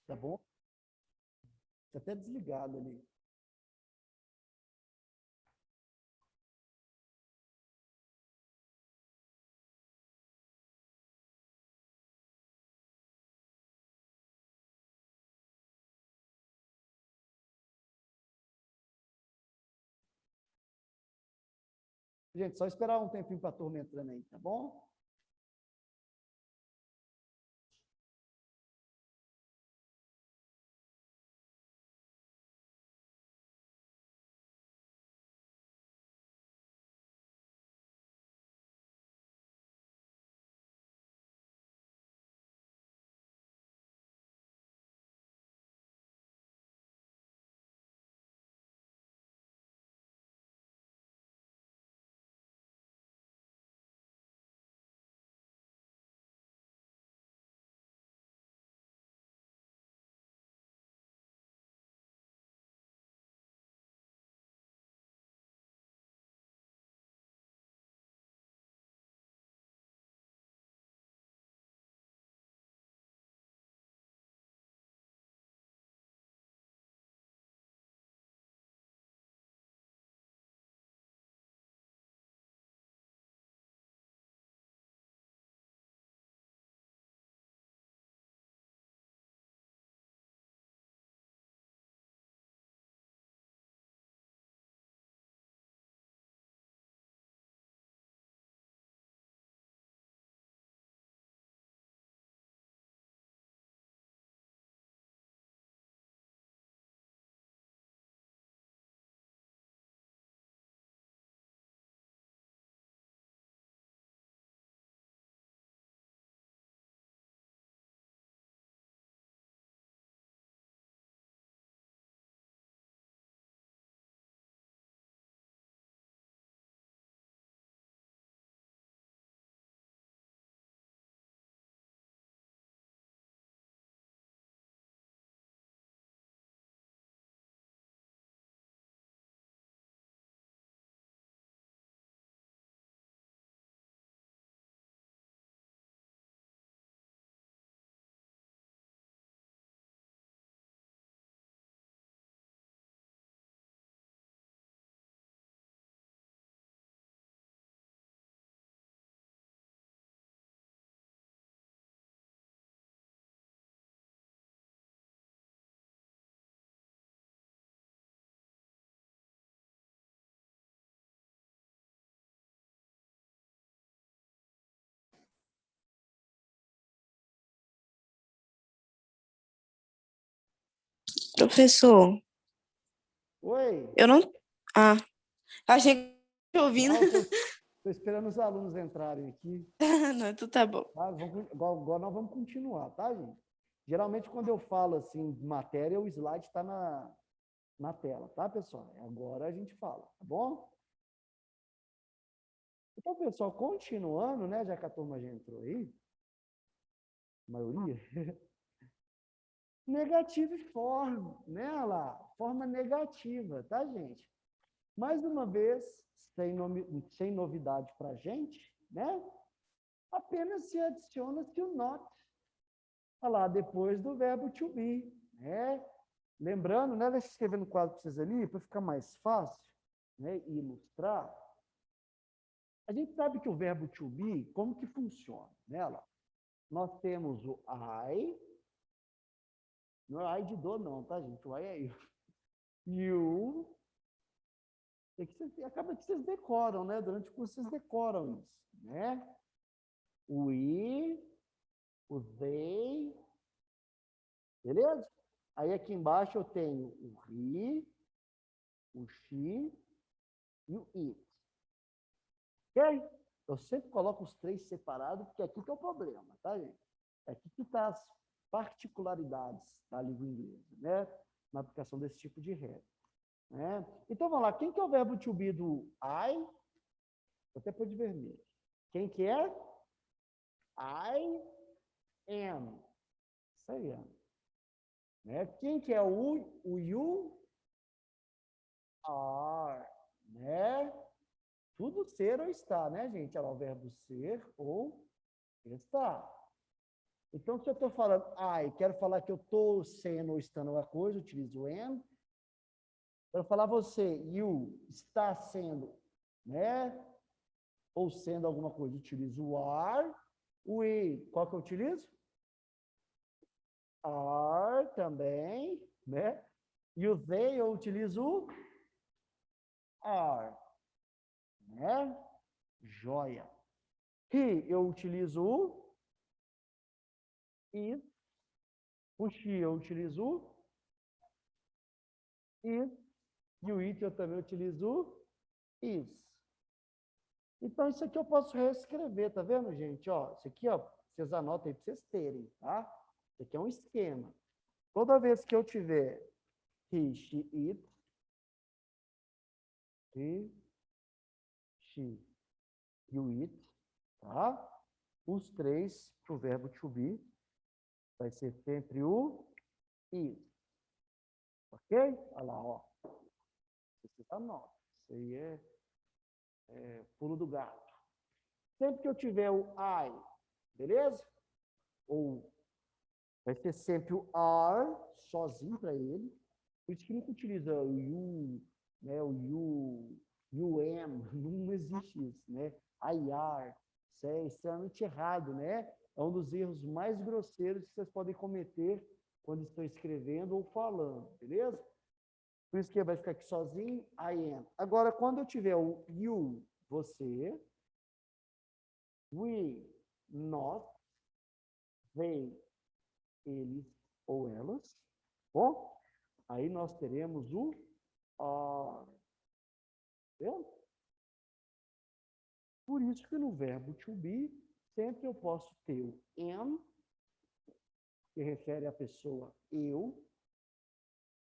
Tá bom? Está até desligado ali. Gente, só esperar um tempinho para a turma entrando aí, tá bom? Professor, Oi. eu não. Ah, achei que eu ouvindo. Não, estou esperando os alunos entrarem aqui. Não, tu tá bom. Tá? Igual nós vamos continuar, tá, gente? Geralmente, quando eu falo assim de matéria, o slide está na tela, tá, pessoal? Agora a gente fala, tá bom? Então, pessoal, continuando, né? Já que a turma já entrou aí, a maioria, negativa e forma, né? Olha lá, forma negativa, tá, gente? Mais uma vez, sem novidade para a gente, né? Apenas se adiciona-se o not, olha lá, depois do verbo to be, né? Lembrando, né? Deixa eu escrever no quadro para vocês ali, para ficar mais fácil, né? E ilustrar. A gente sabe que o verbo to be, como que funciona, né? Olha lá. Nós temos o I, não é I de dor não, tá, gente? O I é eu. You, acaba que vocês decoram, né? Durante o curso vocês decoram isso, né? O we, o they, beleza? Aí aqui embaixo eu tenho o he, o she e o it. Ok? Eu sempre coloco os três separados, porque aqui que é o problema, tá, gente? É aqui que está as particularidades da língua inglesa, né? Na aplicação desse tipo de regra. Né? Então, vamos lá. Quem que é o verbo to be do I? Vou até pôr de vermelho. Quem que é? I am. Isso aí, né? Quem que é o you? Are. Né? Tudo ser ou estar, né, gente? Olha lá, o verbo ser ou estar. Então, se eu estou falando I, quero falar que eu estou sendo ou estando alguma coisa, utilizo o am. Quero falar você, you, está sendo, né? Ou sendo alguma coisa, utilizo o are. O we, qual que eu utilizo? Are também, né? E o they, eu utilizo o are, né? Joia. He, eu utilizo o is. O she, eu utilizo o is. E o it, eu também utilizo o is. Então, isso aqui eu posso reescrever, tá vendo, gente? Ó, isso aqui, ó, vocês anotam aí para vocês terem, tá? Isso aqui é um esquema. Toda vez que eu tiver he, she, it, he, she e o it, tá? Os três para o verbo to be vai ser sempre o is. Ok? Olha lá, ó. Você anota. Isso aí é pulo do gato. Sempre que eu tiver o I, beleza? Ou vai ser sempre o are, sozinho para ele. Por isso que nunca utiliza o you, né? O you am, não existe isso, né? I are, isso é extremamente errado, né? É um dos erros mais grosseiros que vocês podem cometer quando estão escrevendo ou falando, beleza? Por isso que vai ficar aqui sozinho, I am. Agora, quando eu tiver o you, você, we, nós, they, eles ou elas, bom? Aí nós teremos o are. Entendeu? Por isso que no verbo to be, sempre eu posso ter o am, que refere à pessoa eu,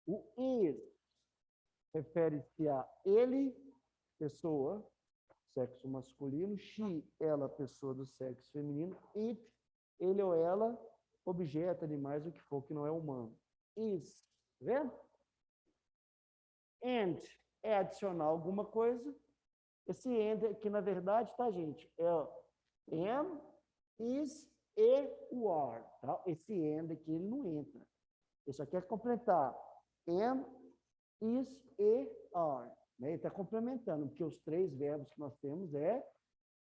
o is, refere-se a ele, pessoa, sexo masculino, she, ela, pessoa do sexo feminino, it, ele ou ela, objeto, animais, o que for que não é humano. Is, tá vendo? And é adicionar alguma coisa. Esse and aqui, na verdade, tá, gente? É am, is e o are. Tá? Esse and aqui, ele não entra. Ele só quer completar. Am, is e are. Né? Ele está complementando, porque os três verbos que nós temos é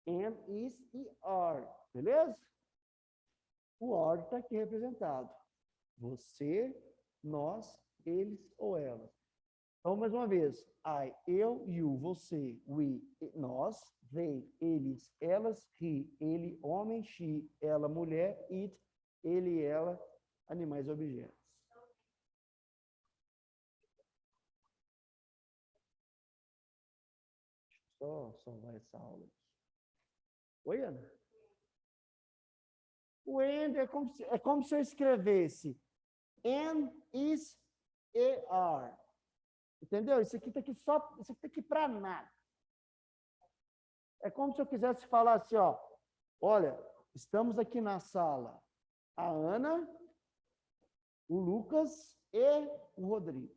am, is e are. Beleza? O are está aqui representado. Você, nós, eles ou elas. Então, mais uma vez, I, eu, you, você, we, nós, they, eles, elas, he, ele, homem, she, ela, mulher, it, ele, ela, animais e objetos. Só salvar essa aula. Oi, Ana? O and é como se eu escrevesse am, is e are. Entendeu? Isso aqui está aqui só, isso aqui tá aqui para nada. É como se eu quisesse falar assim, ó, olha, estamos aqui na sala, a Ana, o Lucas e o Rodrigo.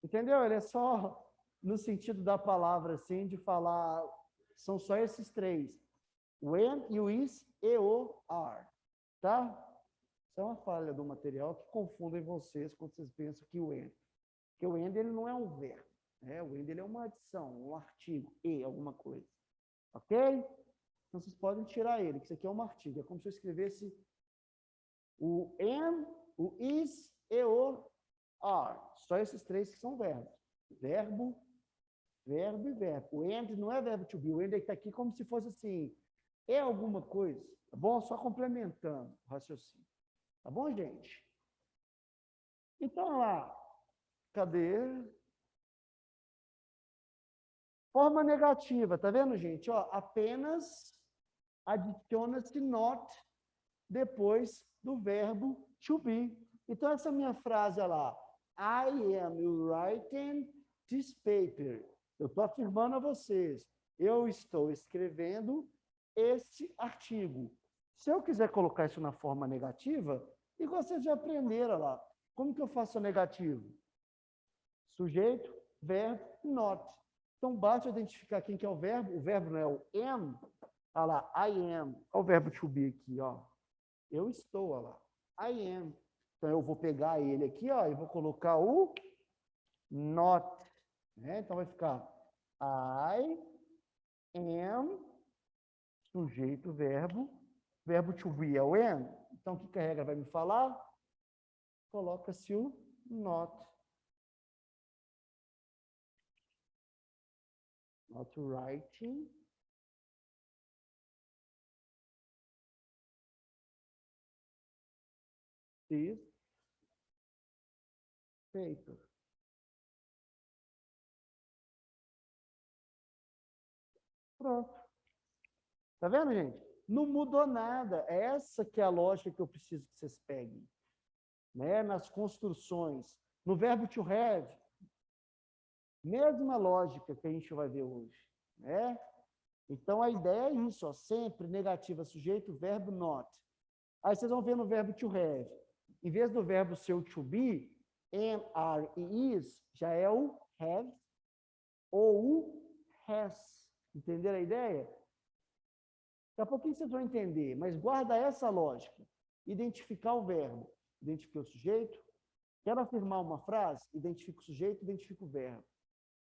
Entendeu? Ele é só no sentido da palavra, assim, de falar, são só esses três. O am e o is e o are. Tá? Isso é uma falha do material que confundem vocês quando vocês pensam que o am. Porque o and, ele não é um verbo. Né? O and, ele é uma adição, um artigo, e alguma coisa. Ok? Então, vocês podem tirar ele, que isso aqui é um artigo. É como se eu escrevesse o am, o is e o are. Só esses três que são verbos. Verbo, verbo e verbo. O and não é verbo to be. O and está aqui como se fosse assim, é alguma coisa. Tá bom? Só complementando o raciocínio. Tá bom, gente? Então, lá. Cadê? Forma negativa. Tá vendo, gente? Ó, apenas adiciona-se not depois do verbo to be. Então, essa minha frase lá, I am writing this paper. Eu estou afirmando a vocês, eu estou escrevendo este artigo. Se eu quiser colocar isso na forma negativa, igual vocês já aprenderam lá, como que eu faço o negativo? Sujeito, verbo, not. Então, basta identificar quem que é o verbo não é o am. Olha lá, I am. Olha o verbo to be aqui, ó. Eu estou, olha lá. I am. Então, eu vou pegar ele aqui, ó, e vou colocar o not. Né? Então, vai ficar I am, sujeito, verbo. Verbo to be é o am. Então, o que a regra vai me falar? Coloca-se o not. Not writing. This paper. Pronto. Tá vendo, gente? Não mudou nada. Essa que é a lógica que eu preciso que vocês peguem. Né? Nas construções. No verbo to have, mesma lógica que a gente vai ver hoje. Né? Então, a ideia é isso, ó, sempre negativa sujeito, verbo not. Aí vocês vão ver no verbo to have. Em vez do verbo ser o to be, am, are e is, já é o have ou o has. Entenderam a ideia? Daqui a pouquinho vocês vão entender, mas guarda essa lógica. Identificar o verbo. Identifica o sujeito. Quero afirmar uma frase, identifica o sujeito, identifica o verbo.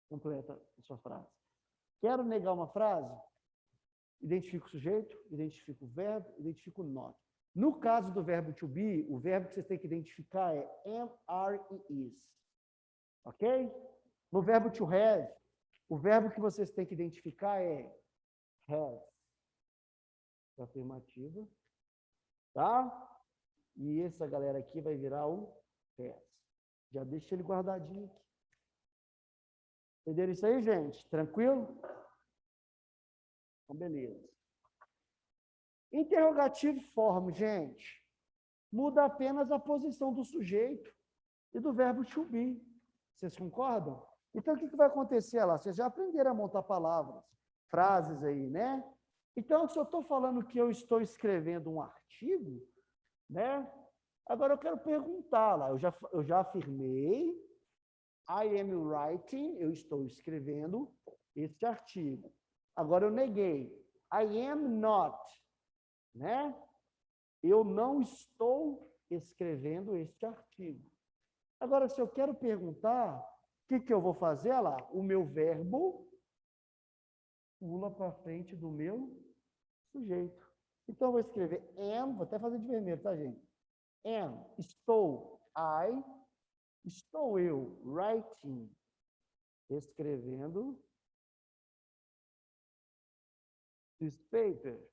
Completa a sua frase. Quero negar uma frase, identifica o sujeito, identifica o verbo, identifica o not. No caso do verbo to be, o verbo que vocês têm que identificar é am, are e is. Ok? No verbo to have, o verbo que vocês têm que identificar é have. Afirmativa. Tá? E essa galera aqui vai virar o has. Já deixa ele guardadinho aqui. Entenderam isso aí, gente? Tranquilo? Então, beleza. Interrogativo forma, gente, muda apenas a posição do sujeito e do verbo to be. Vocês concordam? Então, o que vai acontecer lá? Vocês já aprenderam a montar palavras, frases aí, né? Então, se eu estou falando que eu estou escrevendo um artigo, né? Agora eu quero perguntar lá, eu já afirmei, I am writing, eu estou escrevendo este artigo. Agora eu neguei, I am not, né? Eu não estou escrevendo este artigo. Agora, se eu quero perguntar, o que eu vou fazer? Olha lá, o meu verbo pula para frente do meu sujeito. Então, eu vou escrever am, vou até fazer de vermelho, tá, gente? Am, estou, estou eu, writing, escrevendo this paper.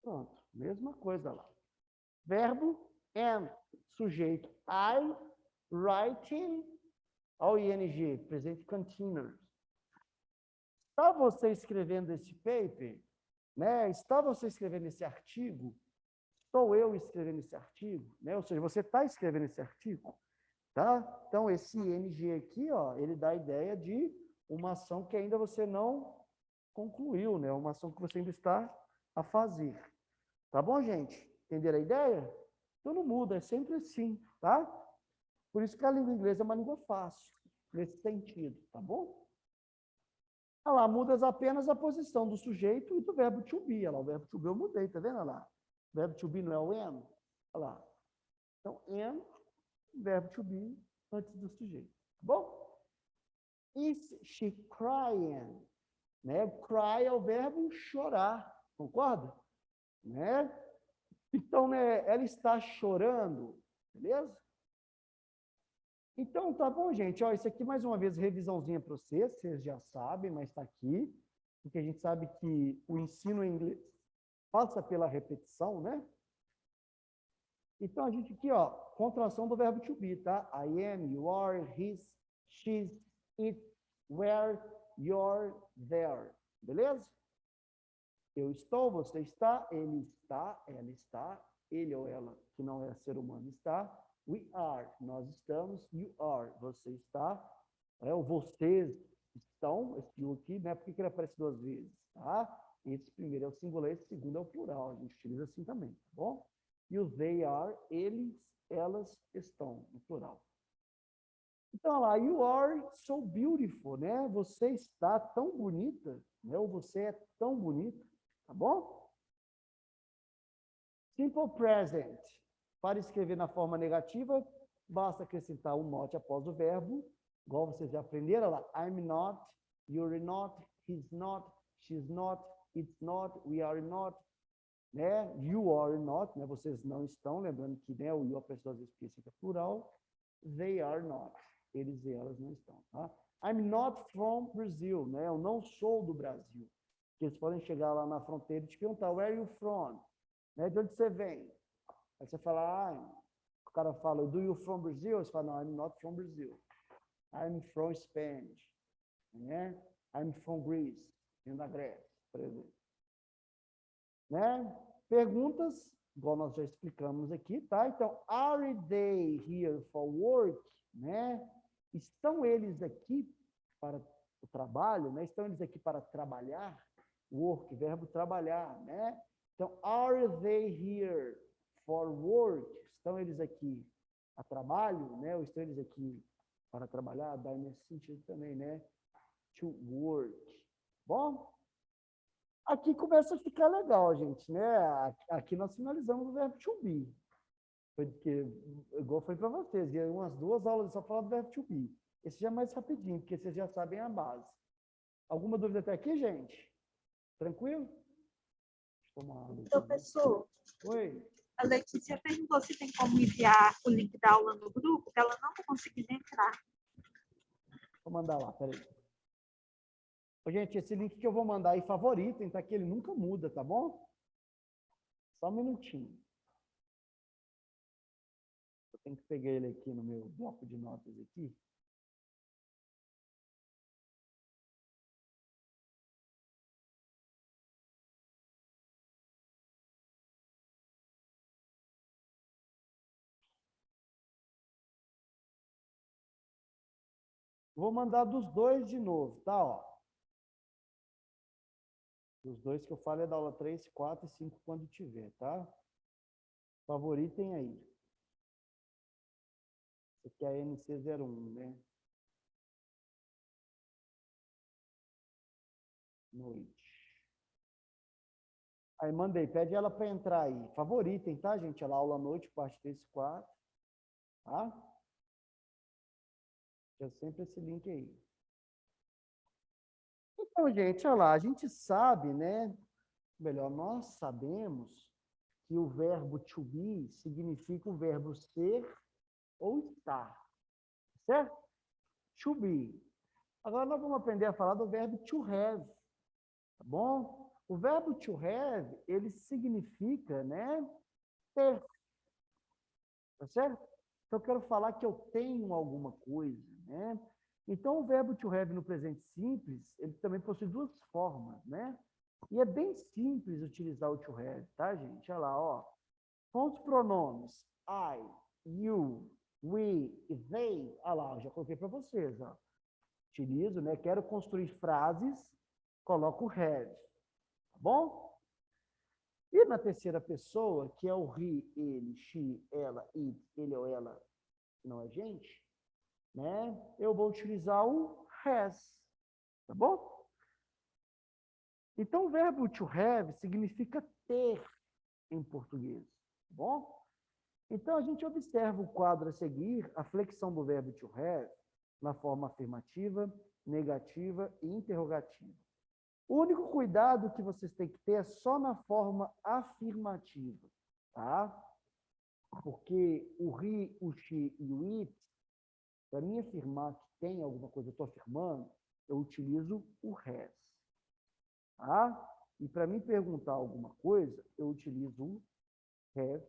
Pronto, mesma coisa lá. Verbo am, sujeito I, writing, ao ing, presente continuous. Está você escrevendo esse paper, né? Está você escrevendo esse artigo? Estou eu escrevendo esse artigo, né? Ou seja, você está escrevendo esse artigo, tá? Então esse ing aqui, ó, ele dá a ideia de uma ação que ainda você não concluiu, né? Uma ação que você ainda está a fazer. Tá bom, gente? Entenderam a ideia? Então não muda, é sempre assim, tá? Por isso que a língua inglesa é uma língua fácil, nesse sentido, tá bom? Olha lá, mudas apenas a posição do sujeito e do verbo to be. Olha lá, o verbo to be eu mudei, tá vendo? Olha lá. O verbo to be não é o am? Olha lá. Então, am, verbo to be, antes do sujeito. Tá bom? Is she crying? Né? Cry é o verbo chorar, concorda? Né? Então, né, ela está chorando, beleza? Então, tá bom, gente? Ó, isso aqui, mais uma vez, revisãozinha para vocês já sabem, mas está aqui, porque a gente sabe que o ensino em inglês passa pela repetição, né? Então, a gente aqui, ó, contração do verbo to be, tá? I am, you are, his, she's, it, where, you're, there. Beleza? Eu estou, você está, ele está, ela está, ele ou ela, que não é ser humano, está. We are, nós estamos. You are, você está. O vocês estão, esse you aqui, né? Por que ele aparece duas vezes? Tá? Esse primeiro é o singular, esse segundo é o plural. A gente utiliza assim também, tá bom? E o they are, eles, elas estão, no plural. Então, olha lá, you are so beautiful, né? Você está tão bonita, né? Ou você é tão bonita, tá bom? Simple present. Para escrever na forma negativa, basta acrescentar um not após o verbo, igual vocês já aprenderam lá. I'm not, you're not, he's not, she's not, it's not, we are not, né? You are not, né? Vocês não estão, lembrando que, né, o you a pessoa às vezes fica plural. They are not. Eles e elas não estão, tá? I'm not from Brazil, né? Eu não sou do Brasil. Porque eles podem chegar lá na fronteira e te perguntar, where are you from? Né? De onde você vem? Aí você fala, o cara fala, do you from Brazil? Você fala, no, I'm not from Brazil. I'm from Spain, né? I'm from Greece, venho da Grécia, por exemplo. Né? Perguntas, igual nós já explicamos aqui, tá? Então, are they here for work? Né? Estão eles aqui para o trabalho? Né? Estão eles aqui para trabalhar? Work, verbo trabalhar, né? Então, are they here for work? Estão eles aqui a trabalho, né? Ou estão eles aqui para trabalhar? Dá nesse sentido também, né? To work. Bom? Aqui começa a ficar legal, gente, né? Aqui nós finalizamos o verbo to be. Porque, igual foi para vocês, e umas 2 aulas só falar do verbo to be. Esse já é mais rapidinho, porque vocês já sabem a base. Alguma dúvida até aqui, gente? Tranquilo? Deixa eu tomar uma água aqui. Professor, Oi? a Letícia perguntou se tem como enviar o link da aula no grupo, que ela não está conseguindo entrar. Vou mandar lá, peraí. Ô, gente, esse link que eu vou mandar aí, favoritem, tá? Que ele nunca muda, tá bom? Só um minutinho. Eu tenho que pegar ele aqui no meu bloco de notas aqui. Vou mandar dos dois de novo, tá? Ó. Os dois que eu falo é da aula 3, 4 e 5 quando tiver, tá? Favoritem aí. Esse aqui é a NC01, né? Noite. Aí mandei, pede ela para entrar aí. Favoritem, tá, gente? Ela aula à noite, parte 3 e 4. Tá? Tem sempre esse link aí. Então, gente, olha lá, a gente sabe, né? Melhor, nós sabemos que o verbo to be significa o verbo ser ou estar. Certo? To be. Agora nós vamos aprender a falar do verbo to have. Tá bom? O verbo to have, ele significa, né? Ter. Tá certo? Então, eu quero falar que eu tenho alguma coisa, né? Então, o verbo to have no presente simples, ele também possui 2 formas, né? E é bem simples utilizar o to have, tá, gente? Olha lá, ó. Com os pronomes I, you, we e they, olha lá, eu já coloquei para vocês, ó. Utilizo, né? Quero construir frases, coloco have, tá bom? E na terceira pessoa, que é o he, ele, she, ela, it, ele ou ela, não é gente, né? Eu vou utilizar o has, tá bom? Então, o verbo to have significa ter em português, tá bom? Então, a gente observa o quadro a seguir, a flexão do verbo to have, na forma afirmativa, negativa e interrogativa. O único cuidado que vocês têm que ter é só na forma afirmativa, tá? Porque o he, o she e o it, para mim afirmar que tem alguma coisa, eu estou afirmando, eu utilizo o has, tá? E para mim perguntar alguma coisa, eu utilizo o have,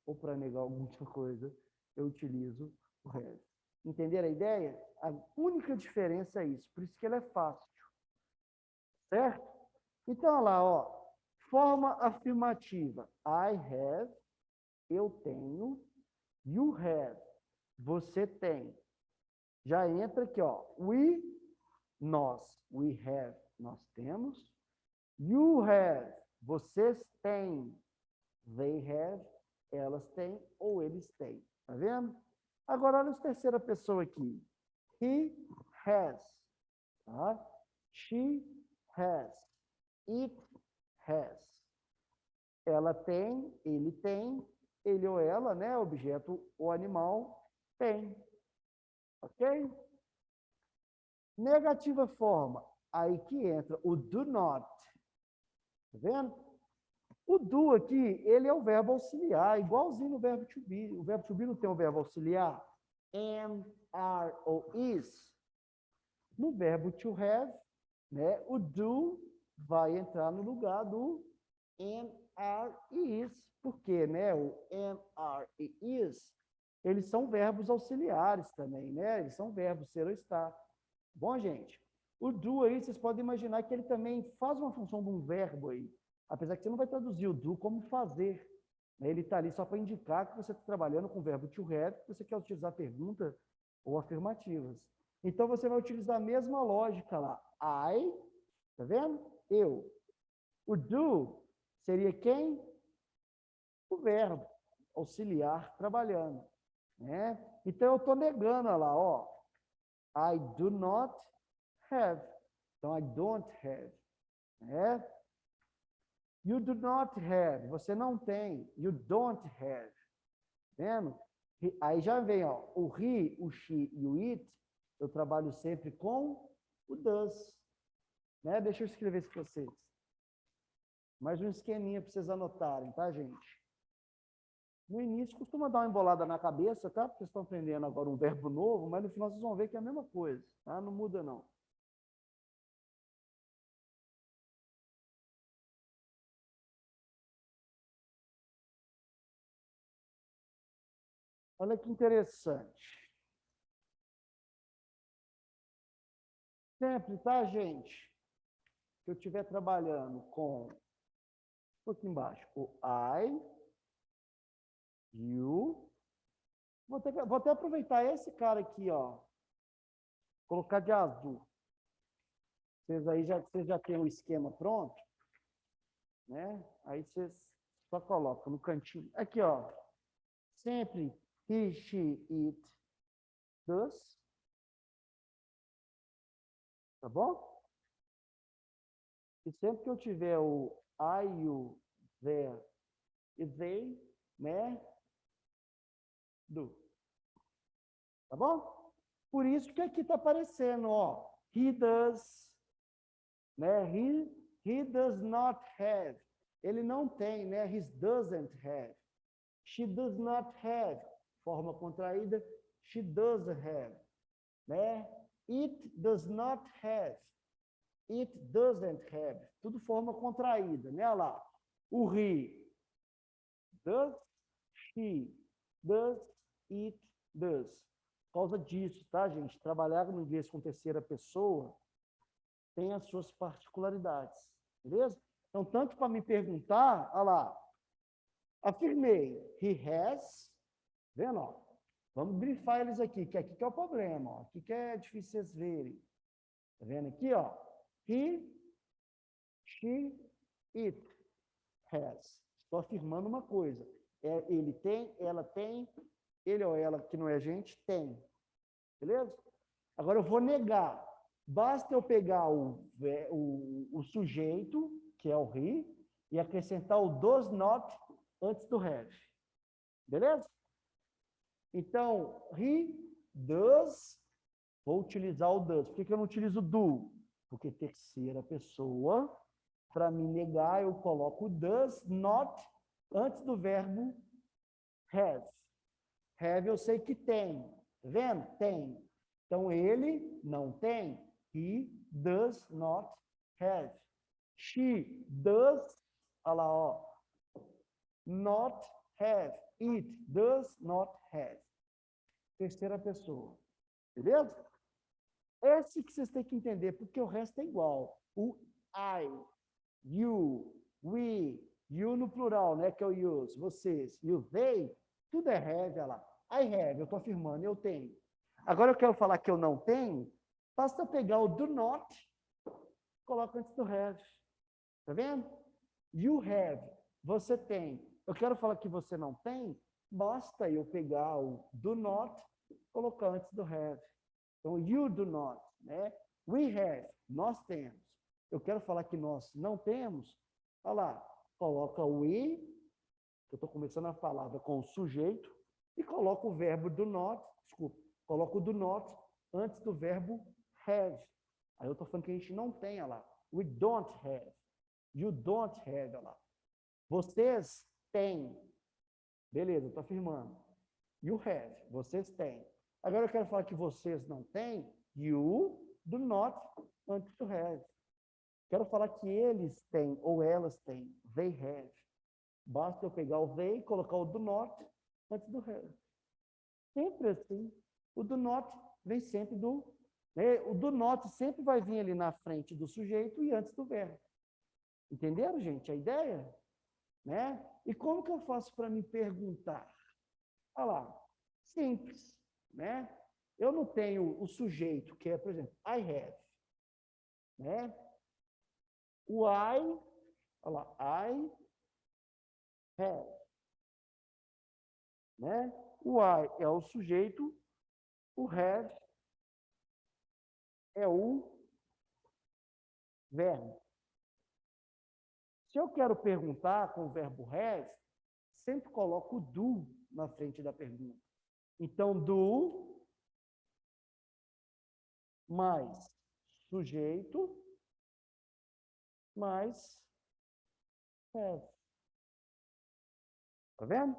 ou para negar alguma coisa, eu utilizo o have. Entenderam a ideia? A única diferença é isso, por isso que ela é fácil. Certo? Então, olha lá, ó. Forma afirmativa. I have, eu tenho. You have, você tem. Já entra aqui, ó. We, nós. We have, nós temos. You have, vocês têm. They have, elas têm ou eles têm. Tá vendo? Agora, olha a terceira pessoa aqui. he has. Tá? She has. It has. Ela tem, ele ou ela, né? Objeto ou animal tem. Ok? Negativa forma. Aí que entra o do not. Tá vendo? O do aqui, ele é o verbo auxiliar, igualzinho no verbo to be. O verbo to be não tem o verbo auxiliar? Am, are ou is. No verbo to have, né, o do vai entrar no lugar do am, are e is. Por quê? Né? O am, are e is, eles são verbos auxiliares também, né? Eles são verbos ser ou estar. Bom, gente, o do aí, vocês podem imaginar que ele também faz uma função de um verbo aí. Apesar que você não vai traduzir o do como fazer. Né? Ele está ali só para indicar que você está trabalhando com o verbo to have, que você quer utilizar pergunta ou afirmativas. Então, você vai utilizar a mesma lógica lá. I, tá vendo? Eu. O do seria quem? O verbo auxiliar trabalhando. Né? Então, eu estou negando lá, ó. I do not have. Então, I don't have. Né? You do not have. Você não tem. You don't have. Vendo? Aí já vem, ó, o he, o she e o it. Eu trabalho sempre com o does. Né? Deixa eu escrever isso para vocês. Mais um esqueminha para vocês anotarem, tá, gente? No início, costuma dar uma embolada na cabeça, tá? Porque vocês estão aprendendo agora um verbo novo, mas no final vocês vão ver que é a mesma coisa, tá? Não muda, não. Olha que interessante. Sempre, tá, gente? Se eu estiver trabalhando com, um pouquinho embaixo, o I, you, vou até aproveitar esse cara aqui, ó, colocar de azul. Vocês já têm um esquema pronto, né? Aí vocês só colocam no cantinho. Aqui, ó, sempre he, she, it, does. Tá bom? E sempre que eu tiver o I, you, there e they, né? Do. Tá bom? Por isso que aqui está aparecendo, ó. He does, né? He does not have. Ele não tem, né? He doesn't have. She does not have. Forma contraída. She does have. Né? It does not have. It doesn't have. Tudo forma contraída, né? Olha lá. O he does, she does, it does. Por causa disso, tá, gente? Trabalhar no inglês com terceira pessoa tem as suas particularidades, beleza? Então, tanto para me perguntar, olha lá, afirmei, he has, vendo, ó, vamos brifar eles aqui, que aqui que é o problema, ó, aqui que é difícil vocês verem. Tá vendo aqui, ó? He, she, it has. Estou afirmando uma coisa. Ele tem, ele ou ela, que não é gente, tem. Beleza? Agora eu vou negar. Basta eu pegar o sujeito, que é o he, e acrescentar o does not antes do have. Beleza? Então, he does, vou utilizar o does. Por que eu não utilizo do? Porque terceira pessoa, para me negar, eu coloco o does not antes do verbo have. Have eu sei que tem. Tá vendo? Tem. Então, ele não tem. He does not have. She does, olha lá, ó, not have. It does not have. Terceira pessoa. Beleza? Esse que vocês têm que entender, porque o resto é igual. O I, you, we, you no plural, né, que eu use, vocês, e o they, tudo é have, olha lá. I have, eu estou afirmando, eu tenho. Agora eu quero falar que eu não tenho, basta pegar o do not, coloco antes do have. Tá vendo? You have, você tem. Eu quero falar que você não tem, basta eu pegar o do not, colocar antes do have. Então, you do not, né? We have, nós temos. Eu quero falar que nós não temos. Olha lá, coloca o we, eu estou começando a palavra com o sujeito, e coloca o verbo do not, desculpa, coloca o do not antes do verbo have. Aí eu estou falando que a gente não tem, olha lá. We don't have. You don't have, olha lá. Vocês têm. Beleza, estou afirmando. You have, vocês têm. Agora eu quero falar que vocês não têm. You do not antes do have. Quero falar que eles têm ou elas têm. They have. Basta eu pegar o they e colocar o do not antes do have. Sempre assim. O do not vem sempre do... Né? O do not sempre vai vir ali na frente do sujeito e antes do verbo. Entenderam, gente, a ideia? Né? E como que eu faço para me perguntar? Olha lá. Simples. Né? Eu não tenho o sujeito, que é, por exemplo, I have. Né? O I, olha lá, I have. Né? O I é o sujeito, o have é o verbo. Se eu quero perguntar com o verbo have, sempre coloco o do na frente da pergunta. Então, do mais sujeito mais have. Tá vendo?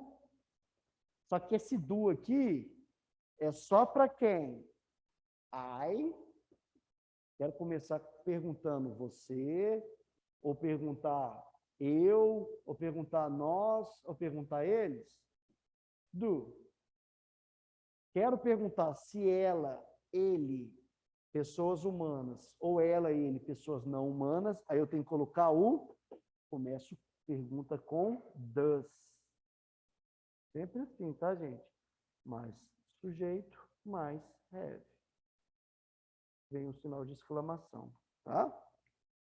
Só que esse do aqui é só para quem? I. Quero começar perguntando você, ou perguntar eu, ou perguntar nós, ou perguntar eles. Do. Quero perguntar se ela, ele, pessoas humanas, ou ela, ele, pessoas não humanas, aí eu tenho que colocar o, começo pergunta com does. Sempre assim, tá, gente? Mais sujeito, mais have. Vem um sinal de exclamação, tá?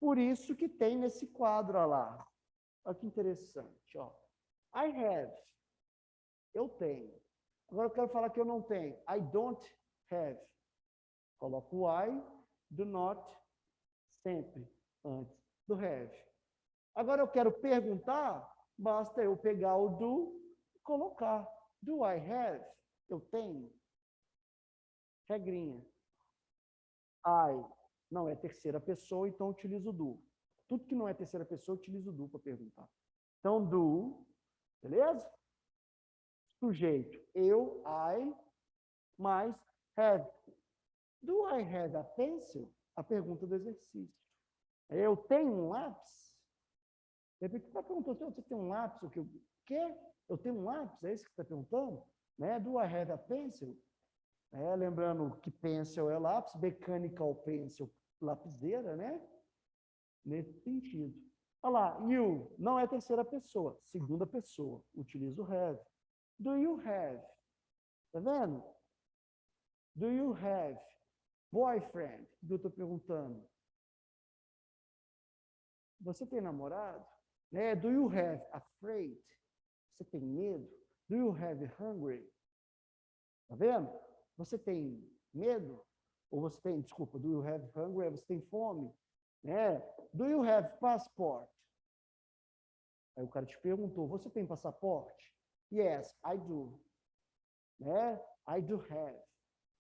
Por isso que tem nesse quadro, ó lá. Olha que interessante, ó. I have. Eu tenho. Agora eu quero falar que eu não tenho. I don't have. Coloco o I, do not, sempre antes do have. Agora eu quero perguntar, basta eu pegar o do e colocar. Do I have? Eu tenho. Regrinha. I não é terceira pessoa, então eu utilizo o do. Tudo que não é terceira pessoa, eu utilizo o do para perguntar. Então, do, beleza? Sujeito, eu, I, mais have. Do I have a pencil? A pergunta do exercício. Eu tenho um lápis? De repente, você está perguntando, você tem um lápis? O quê? Eu tenho um lápis? É isso que você está perguntando? Né? Do I have a pencil? Lembrando que pencil é lápis, mechanical pencil, lapiseira, né? Nesse sentido. Olha lá, you não é terceira pessoa, segunda pessoa. Utiliza o have. Do you have? Tá vendo? Do you have boyfriend? Eu estou perguntando. Você tem namorado? Né? Do you have afraid? Você tem medo? Do you have hungry? Tá vendo? Você tem medo? Ou você tem, desculpa, do you have hungry? Você tem fome? Né? Do you have passport? Aí o cara te perguntou, você tem passaporte? Yes, I do. Né? I do have.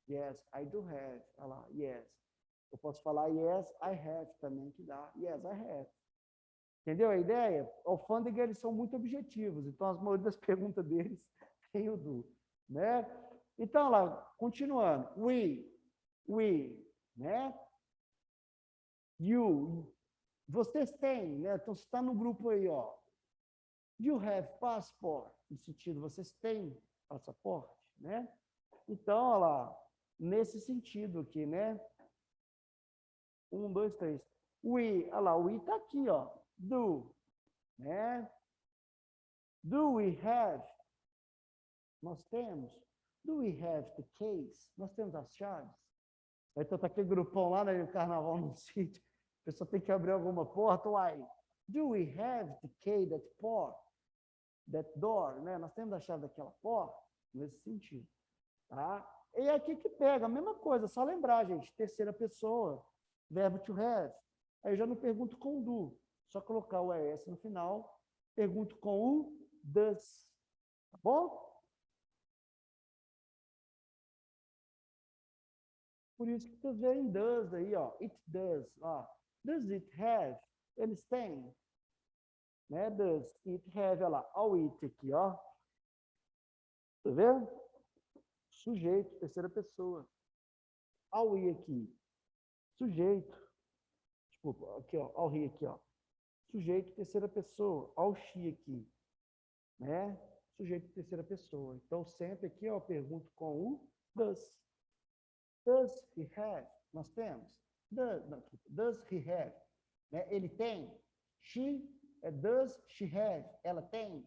Yes, I do have. Olha lá, yes. Eu posso falar yes, I have também, que dá. Yes, I have. Entendeu a ideia? Alfândega, eles são muito objetivos, então as maioria das perguntas deles tem o do. Né? Então, lá, continuando. We, né? You, vocês têm, né? Então, você está no grupo aí, ó. You have passport, no sentido, vocês têm passaporte, né? Então, olha lá, nesse sentido aqui, né? 1, 2, 3. We, olha lá, o we está aqui, ó. Do, né? Do we have? Nós temos. Do we have the keys? Nós temos as chaves. Então tá aquele grupão lá no carnaval no sítio. A pessoa tem que abrir alguma porta. Why? Do we have the key that door? Né? Nós temos a chave daquela porta? Nesse sentido. Tá? E é aqui que pega, a mesma coisa, só lembrar, gente, terceira pessoa, verbo to have. Aí eu já não pergunto com o do, só colocar o ES no final, pergunto com o does. Tá bom? Por isso que vocês veem does aí, ó. It does, ó. Does it have? Eles têm. Né? Does it have, olha lá. Olha o it aqui, ó. Tá vendo? Sujeito, terceira pessoa. Olha o i aqui. Sujeito. Desculpa, aqui, ó. Olha o ri aqui, ó. Sujeito, terceira pessoa. Olha o she aqui. Né? Sujeito, terceira pessoa. Então, sempre aqui, ó, eu pergunto com o does. Does he have? Nós temos. Does he have? Né? Ele tem. She, does she have? Ela tem.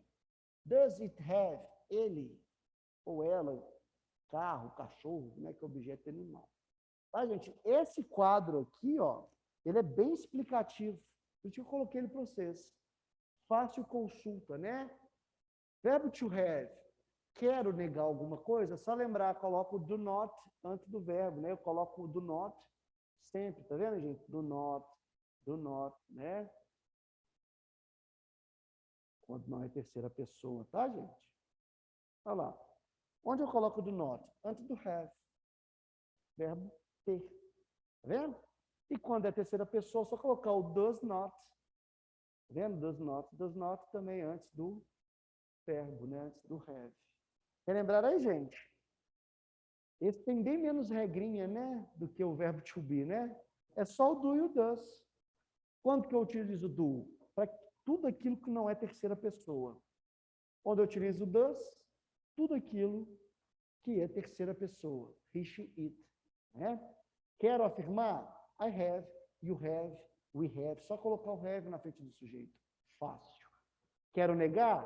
Does it have? Ele ou ela, carro, cachorro, né? Que é objeto animal. Tá, gente? Esse quadro aqui, ó, ele é bem explicativo. Por isso que eu coloquei ele para vocês. Fácil consulta, né? Verbo to have. Quero negar alguma coisa, só lembrar, coloco o do not antes do verbo, né? Eu coloco o do not sempre, tá vendo, gente? Do not, né? Quando não é terceira pessoa, tá, gente? Olha lá. Onde eu coloco o do not? Antes do have. Verbo ter. Tá vendo? E quando é terceira pessoa, só colocar o does not. Tá vendo? Does not também antes do verbo, né? Antes do have. Quer lembrar aí, gente? Esse tem bem menos regrinha, né? Do que o verbo to be, né? É só o do e o does. Quando que eu utilizo o do? Para tudo aquilo que não é terceira pessoa. Quando eu utilizo o does, tudo aquilo que é terceira pessoa. He, she, it. Né? Quero afirmar? I have, you have, we have. Só colocar o have na frente do sujeito. Fácil. Quero negar?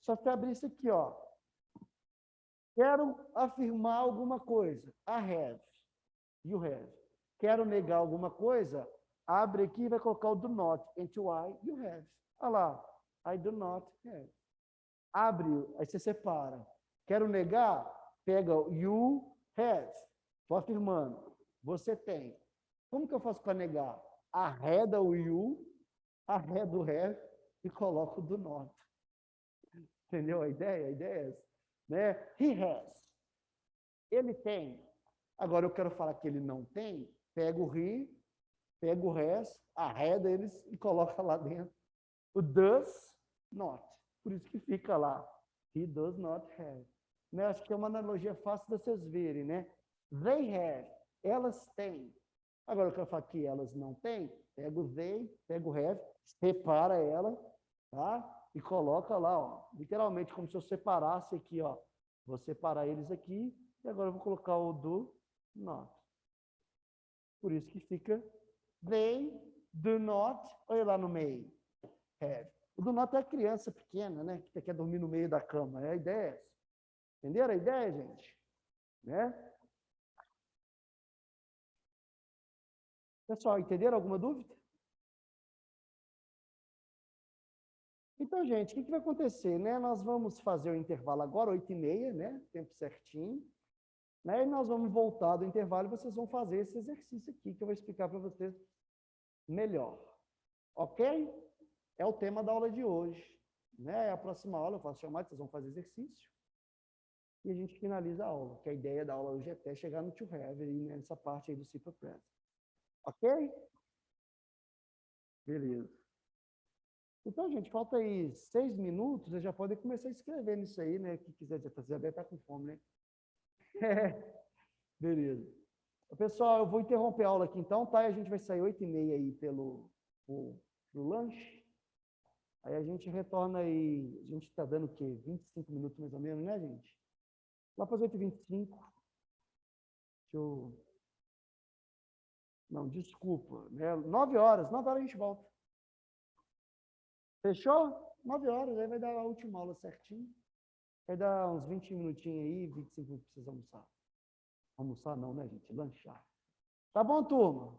Só se abrir isso aqui, ó. Quero afirmar alguma coisa. I have. You have. Quero negar alguma coisa? Abre aqui e vai colocar o do not. Entre o I, you have. Olha lá. I do not have. Abre, aí você separa. Quero negar? Pega o you have. Estou afirmando. Você tem. Como que eu faço para negar? Arreda o you, arreda o have e coloco o do not. Entendeu a ideia? A ideia é essa. Né? He has. Ele tem. Agora eu quero falar que ele não tem. Pega o he, pega o has, arreda eles e coloca lá dentro. O does not. Por isso que fica lá. He does not have. Né? Acho que é uma analogia fácil de vocês verem, né? They have. Elas têm. Agora eu quero falar que elas não têm. Pega o they, pega o have, separa ela, tá? E coloca lá, ó, literalmente como se eu separasse aqui, ó. Vou separar eles aqui e agora eu vou colocar o do not. Por isso que fica they do not, olha lá no meio, have. O do not é a criança pequena, né, que quer dormir no meio da cama. É a ideia é essa. Entenderam a ideia, gente? Né? Pessoal, entenderam alguma dúvida? Então, gente, o que vai acontecer, né? Nós vamos fazer o intervalo agora, 8h30, né? Tempo certinho. Né? E nós vamos voltar do intervalo e vocês vão fazer esse exercício aqui, que eu vou explicar para vocês melhor. Ok? É o tema da aula de hoje. Né? A próxima aula eu faço chamar, vocês vão fazer exercício. E a gente finaliza a aula, que a ideia da aula hoje é até chegar no to have, aí, nessa parte aí do simple present. Ok? Beleza. Então, gente, falta aí 6 minutos, vocês já podem começar a escrever nisso aí, né? Quem quiser, já deve estar com fome, né? Beleza. Pessoal, eu vou interromper a aula aqui então, tá? E a gente vai sair 8h30 aí pro lanche. Aí a gente retorna aí, a gente está dando o quê? 25 minutos mais ou menos, né, gente? Lá para as 8h25. Deixa eu... Não, desculpa. Né? 9 horas a gente volta. Fechou? 9 horas, aí vai dar a última aula certinho. Vai dar uns 20 minutinhos aí, 25 minutos para vocês almoçar. Almoçar não, né, gente? Lanchar. Tá bom, turma?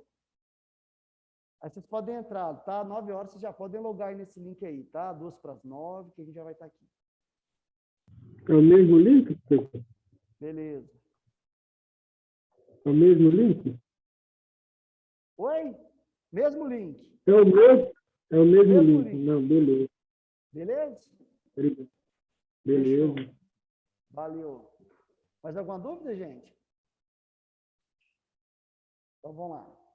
Aí vocês podem entrar, tá? 9 horas, vocês já podem logar aí nesse link aí, tá? 8h55, que a gente já vai estar aqui. É o mesmo link? Beleza. É o mesmo link? Oi? Mesmo link. É o mesmo? É o mesmo Mesmo link. link. Não, beleza. Beleza? Obrigado. Fechou. Beleza. Valeu. Mais alguma dúvida, gente? Então vamos lá.